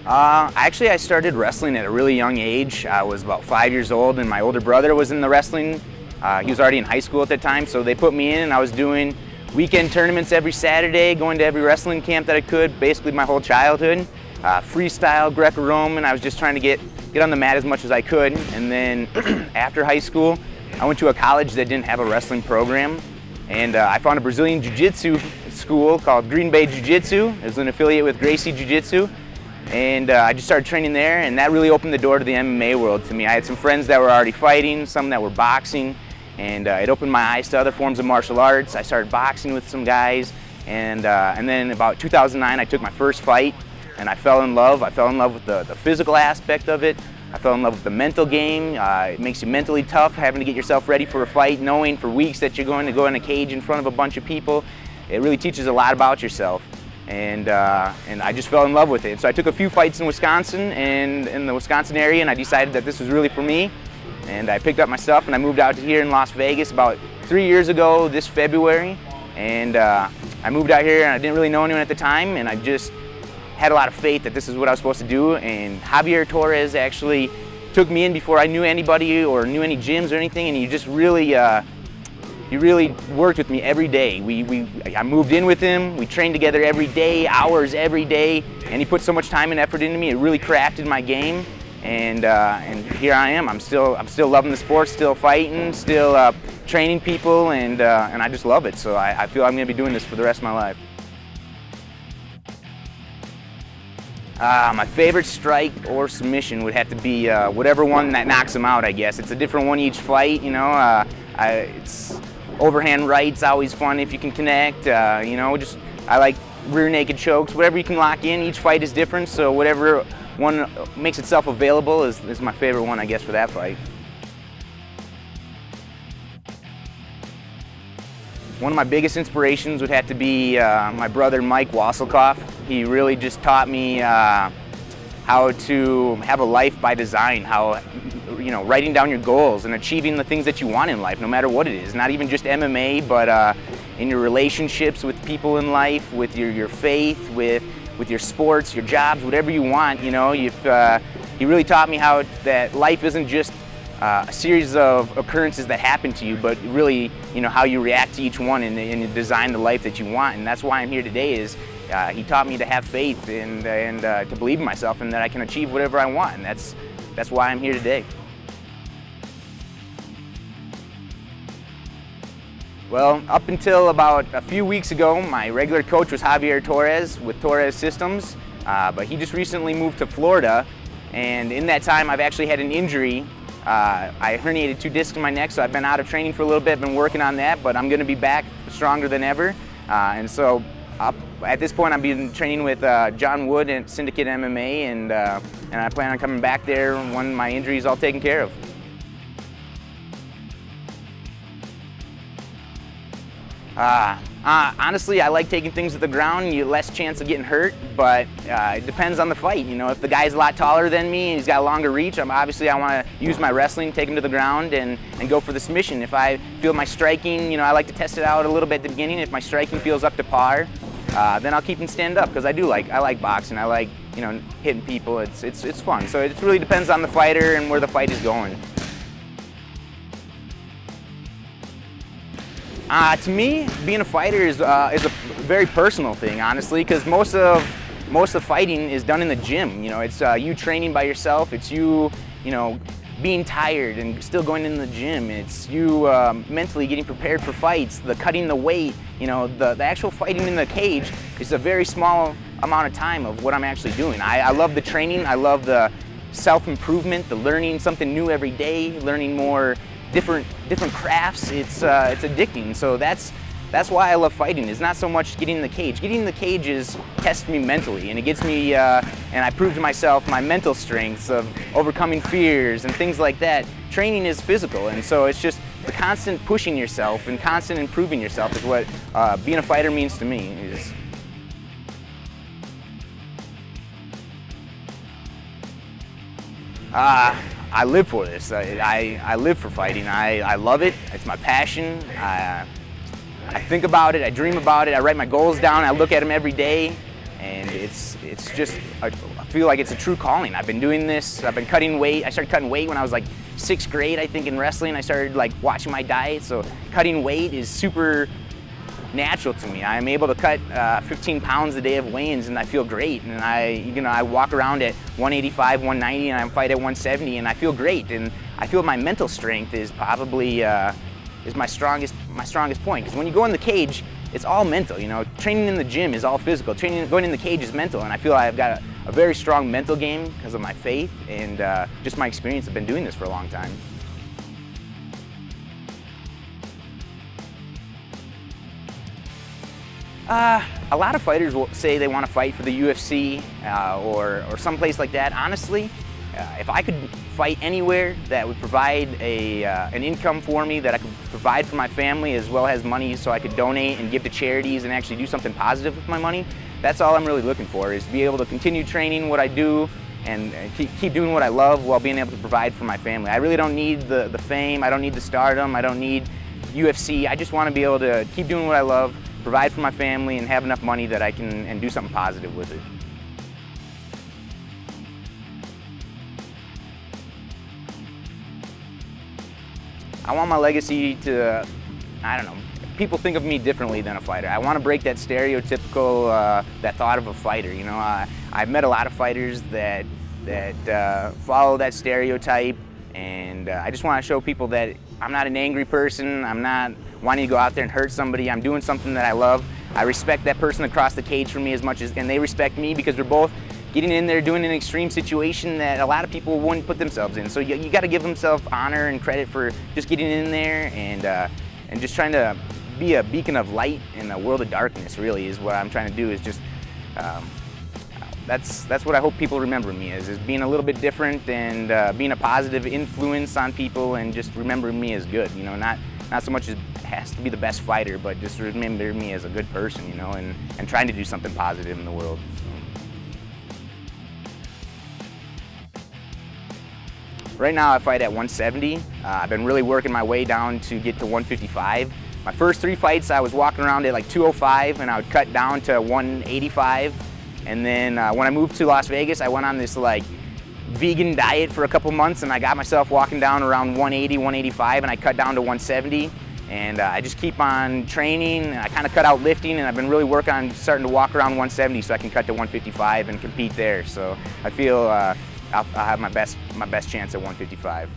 Actually, I started wrestling at a really young age. I was about 5 years old, and my older brother was in the wrestling. He was already in high school at the time, so they put me in, and I was doing weekend tournaments every Saturday, going to every wrestling camp that I could, basically my whole childhood. Freestyle, Greco-Roman. I was just trying to get on the mat as much as I could. And then after high school, I went to a college that didn't have a wrestling program, and I found a Brazilian Jiu-Jitsu school called Green Bay Jiu-Jitsu. It was an affiliate with Gracie Jiu-Jitsu. And I just started training there, and that really opened the door to the MMA world to me. I had some friends that were already fighting, some that were boxing, and it opened my eyes to other forms of martial arts. I started boxing with some guys, and then about 2009 I took my first fight, and I fell in love. I fell in love with the physical aspect of it. I fell in love with the mental game. It makes you mentally tough, having to get yourself ready for a fight, knowing for weeks that you're going to go in a cage in front of a bunch of people. It really teaches a lot about yourself. And I just fell in love with it. So I took a few fights in Wisconsin and in the Wisconsin area, and I decided that this was really for me. And I picked up my stuff and I moved out to here in Las Vegas about 3 years ago this February. And I moved out here, and I didn't really know anyone at the time, and I just had a lot of faith that this is what I was supposed to do. And Javier Torres actually took me in before I knew anybody or knew any gyms or anything, and he just really he really worked with me every day. I moved in with him. We trained together every day, hours every day, and he put so much time and effort into me. It really crafted my game, and here I am. I'm still loving the sport, still fighting, still training people, and I just love it. So I feel I'm going to be doing this for the rest of my life. My favorite strike or submission would have to be whatever one that knocks him out, I guess. It's a different one each fight, you know. It's overhand right's always fun if you can connect. You know, I like rear naked chokes. Whatever you can lock in, each fight is different. So whatever one makes itself available is my favorite one, I guess, for that fight. One of my biggest inspirations would have to be my brother Mike Wasselkoff. He really just taught me how to have a life by design, how, you know, writing down your goals and achieving the things that you want in life, no matter what it is. Not even just MMA, but in your relationships with people in life, with your faith, with your sports, your jobs, whatever you want. You know, he really taught me how that life isn't just a series of occurrences that happen to you, but really, you know, how you react to each one and design the life that you want. And that's why I'm here today. Is he taught me to have faith and to believe in myself, and that I can achieve whatever I want. And that's why I'm here today. Well, up until about a few weeks ago, my regular coach was Javier Torres with Torres Systems, but he just recently moved to Florida, and in that time I've actually had an injury. I herniated 2 discs in my neck, so I've been out of training for a little bit, been working on that, but I'm going to be back stronger than ever. And so at this point, I've been training with John Wood at Syndicate MMA, and I plan on coming back there when my injury is all taken care of. Honestly, I like taking things to the ground. You less chance of getting hurt, but it depends on the fight. You know, if the guy's a lot taller than me and he's got a longer reach, obviously I want to use my wrestling, take him to the ground, and go for the submission. If I feel my striking, you know, I like to test it out a little bit at the beginning. If my striking feels up to par, then I'll keep him stand up, because I like boxing. I like, you know, hitting people. It's fun. So it really depends on the fighter and where the fight is going. To me, being a fighter is a very personal thing, honestly, because most of fighting is done in the gym. You know, it's you training by yourself. It's you know, being tired and still going in the gym. It's you mentally getting prepared for fights, the cutting the weight. You know, the actual fighting in the cage is a very small amount of time of what I'm actually doing. I love the training. I love the self-improvement, the learning something new every day, learning more different crafts. It's addicting. So that's why I love fighting. It's not so much getting in the cage. Getting in the cage tests me mentally, and it gets me and I prove to myself my mental strengths of overcoming fears and things like that. Training is physical, and so it's just the constant pushing yourself and constant improving yourself is what being a fighter means to me. I live for this. I live for fighting. I love it. It's my passion. I think about it. I dream about it. I write my goals down. I look at them every day, and it's just a feel like it's a true calling. I've been doing this, I've been cutting weight. I started cutting weight when I was like 6th grade, I think, in wrestling. I started like watching my diet, so cutting weight is super natural to me. I'm able to cut 15 pounds a day of weigh-ins and I feel great. And I walk around at 185, 190 and I fight at 170 and I feel great. And I feel my mental strength is probably is my strongest point. Because when you go in the cage, it's all mental. You know, training in the gym is all physical. Going in the cage is mental, and I feel I've got a very strong mental game because of my faith and just my experience. I've been doing this for a long time. A lot of fighters will say they want to fight for the UFC or someplace like that. Honestly, if I could fight anywhere that would provide an income for me, that I could provide for my family as well as money so I could donate and give to charities and actually do something positive with my money, that's all I'm really looking for, is to be able to continue training what I do and keep doing what I love while being able to provide for my family. I really don't need the fame, I don't need the stardom, I don't need UFC. I just want to be able to keep doing what I love, provide for my family, and have enough money that I can do something positive with it. I want my legacy to, I don't know, people think of me differently than a fighter. I want to break that stereotypical, that thought of a fighter. You know, I've met a lot of fighters that follow that stereotype, and I just want to show people that I'm not an angry person. I'm not wanting to go out there and hurt somebody. I'm doing something that I love. I respect that person across the cage from me as much as, and they respect me, because we're both getting in there doing an extreme situation that a lot of people wouldn't put themselves in. So you got to give themselves honor and credit for just getting in there and just trying to be a beacon of light in a world of darkness. Really, is what I'm trying to do. Is just that's what I hope people remember me as, is being a little bit different and being a positive influence on people, and just remember me as good. You know, not so much as has to be the best fighter, but just remember me as a good person. You know, and trying to do something positive in the world. Right now I fight at 170. I've been really working my way down to get to 155. My first 3 fights I was walking around at like 205 and I would cut down to 185. And then when I moved to Las Vegas, I went on this like vegan diet for a couple months and I got myself walking down around 180, 185 and I cut down to 170. And I just keep on training, and I kind of cut out lifting, and I've been really working on starting to walk around 170 so I can cut to 155 and compete there. So I feel I'll have my best chance at 155.